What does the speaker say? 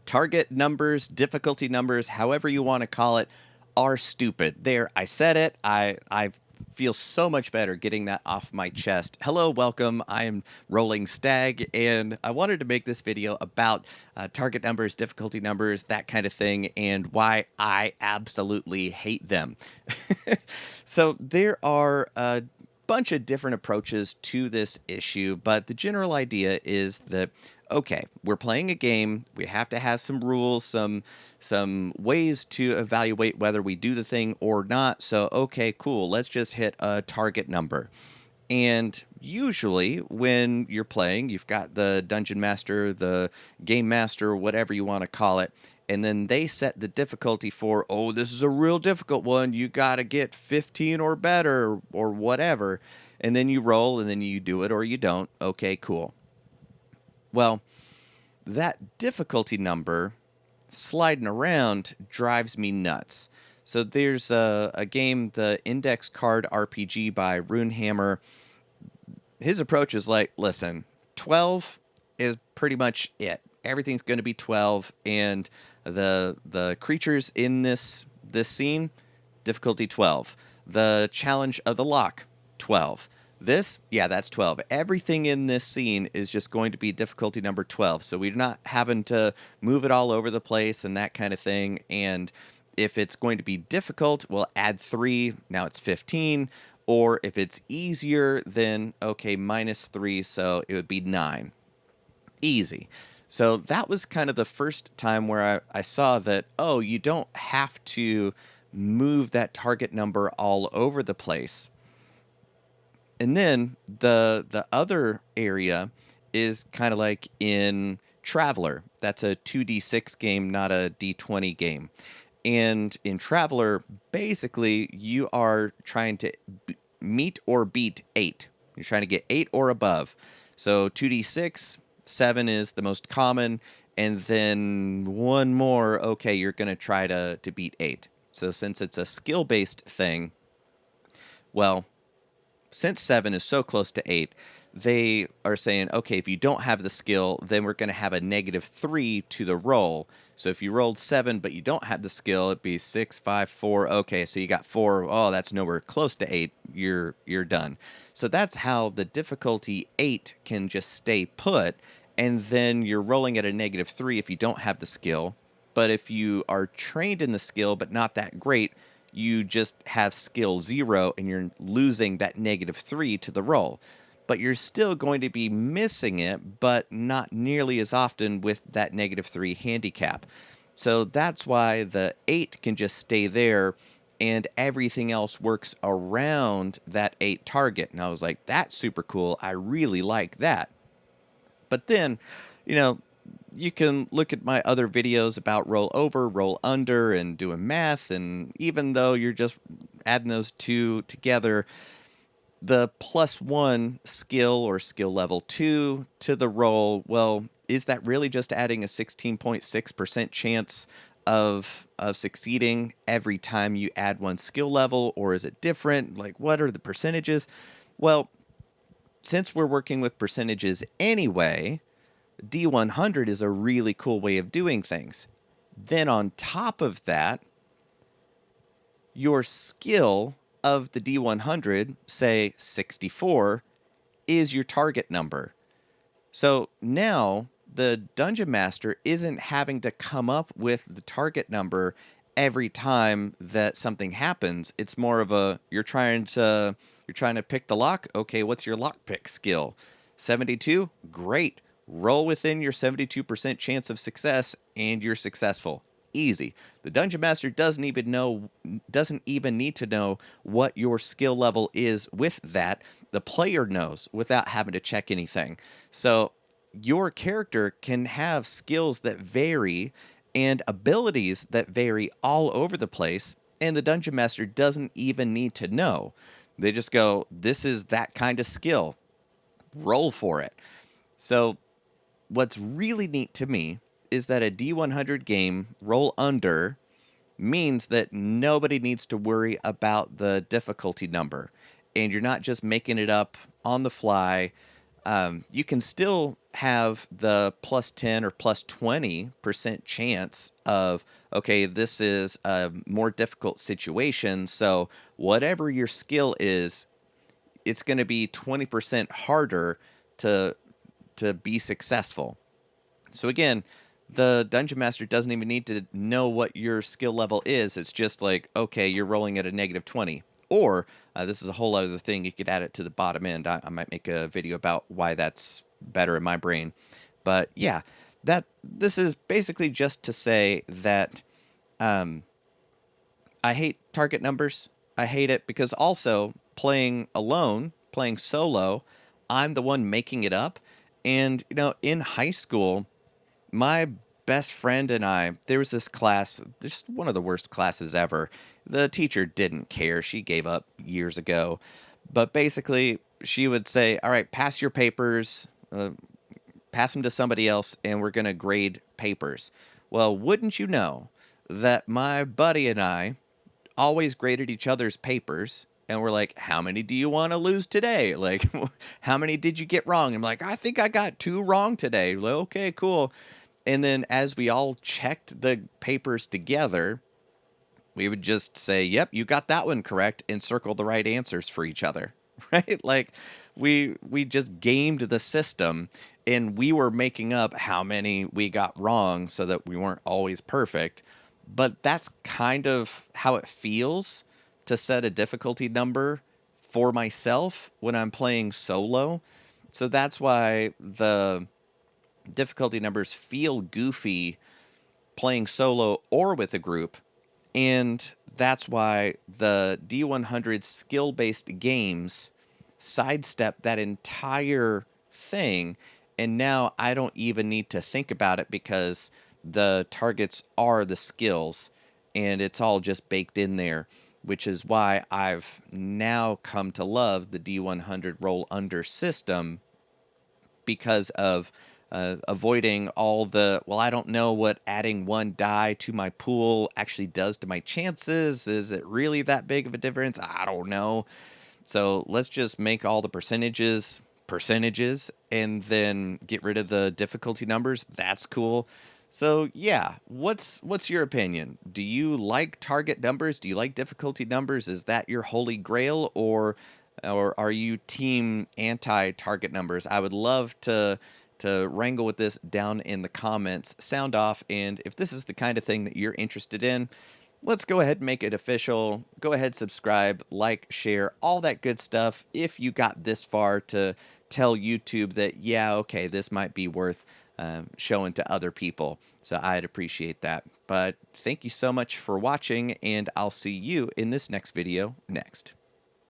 target numbers, difficulty numbers, however you want to call it, are stupid. There, I said it. I feel so much better getting that off my chest. Hello, welcome. I am Rolling Stag, and I wanted to make this video about target numbers, difficulty numbers, that kind of thing, and why I absolutely hate them. So there are a bunch of different approaches to this issue, but the general idea is that okay, we're playing a game, we have to have some rules, some ways to evaluate whether we do the thing or not. So okay, cool, let's just hit a target number. And usually when you're playing, you've got the dungeon master, the game master, whatever you want to call it, and then they set the difficulty for, oh, this is a real difficult one. You got to get 15 or better or whatever. And then you roll and then you do it or you don't. Okay, cool. Well, that difficulty number sliding around drives me nuts. So there's a game, the Index Card RPG by Runehammer. His approach is like, listen, 12 is pretty much it. Everything's going to be 12, and the creatures in this scene, difficulty 12. The challenge of the lock, 12. This, yeah, that's 12. Everything in this scene is just going to be difficulty number 12. So we're not having to move it all over the place and that kind of thing. And if it's going to be difficult, we'll add 3. Now it's 15. Or if it's easier, then, okay, -3, so it would be 9. Easy. So that was kind of the first time where I saw that, oh, you don't have to move that target number all over the place. And then the other area is kind of like in Traveler. That's a 2d6 game, not a d20 game. And in Traveler, basically, you are trying to meet or beat 8. You're trying to get 8 or above. So 2d6, 7 is the most common, and then one more, okay, you're going to try to beat 8. So since it's a skill-based thing, well, since 7 is so close to 8, they are saying, okay, if you don't have the skill, then we're going to have a -3 to the roll. So if you rolled 7 but you don't have the skill, it'd be 6, 5, 4. Okay, so you got 4. Oh, that's nowhere close to 8. You're done. So that's how the difficulty 8 can just stay put, and then you're rolling at a -3 if you don't have the skill. But if you are trained in the skill but not that great, you just have skill 0 and you're losing that -3 to the roll. But you're still going to be missing it, but not nearly as often with that -3 handicap. So that's why the 8 can just stay there and everything else works around that 8 target. And I was like, that's super cool. I really like that. But then, you can look at my other videos about roll over, roll under, and doing math, and even though you're just adding those two together, the +1 skill or skill level 2 to the roll, well, is that really just adding a 16.6% chance of succeeding every time you add one skill level, or is it different? Like, what are the percentages? Well, since we're working with percentages anyway, D100 is a really cool way of doing things. Then on top of that, your skill of the D100, say 64, is your target number. So now the Dungeon Master isn't having to come up with the target number every time that something happens. It's more of a, you're trying to pick the lock. Okay, what's your lockpick skill? 72? Great. Roll within your 72% chance of success, and you're successful. Easy. The Dungeon Master doesn't even need to know what your skill level is with that. The player knows without having to check anything. So your character can have skills that vary and abilities that vary all over the place, and the Dungeon Master doesn't even need to know. They just go, this is that kind of skill. Roll for it. So what's really neat to me is that a D100 game, roll under, means that nobody needs to worry about the difficulty number. And you're not just making it up on the fly. you can still have the plus 10 or plus 20% chance of, okay, this is a more difficult situation. So whatever your skill is, it's going to be 20% harder to be successful. So again, the dungeon master doesn't even need to know what your skill level is. It's just like, okay, you're rolling at a negative 20. Or this is a whole other thing. You could add it to the bottom end. I might make a video about why that's better in my brain. But yeah, this is basically just to say that um, I hate target numbers. I hate it because also playing alone, playing solo, I'm the one making it up. And, in high school, my best friend and I, there was this class, just one of the worst classes ever. The teacher didn't care. She gave up years ago. But basically, she would say, all right, pass your papers, pass them to somebody else, and we're going to grade papers. Well, wouldn't you know that my buddy and I always graded each other's papers, and we're like, how many do you want to lose today? Like, how many did you get wrong? I'm like, I think I got 2 wrong today. Like, okay, cool. And then as we all checked the papers together, we would just say, yep, you got that one correct, and circle the right answers for each other. Right? Like we just gamed the system, and we were making up how many we got wrong so that we weren't always perfect. But that's kind of how it feels to set a difficulty number for myself when I'm playing solo. So that's why the difficulty numbers feel goofy playing solo or with a group. And that's why the D100 skill based games sidestep that entire thing. And now I don't even need to think about it because the targets are the skills and it's all just baked in there, which is why I've now come to love the D100 roll under system because of avoiding all the, well, I don't know what adding 1 die to my pool actually does to my chances. Is it really that big of a difference? I don't know. So let's just make all the percentages and then get rid of the difficulty numbers. That's cool. So yeah, what's your opinion? Do you like target numbers? Do you like difficulty numbers? Is that your holy grail, or are you team anti target numbers? I would love to wrangle with this down in the comments. Sound off, and if this is the kind of thing that you're interested in, let's go ahead and make it official. Go ahead, subscribe, like, share, all that good stuff. If you got this far, to tell YouTube that, yeah, okay, this might be worth showing to other people. So I'd appreciate that. But thank you so much for watching, and I'll see you in this next video next.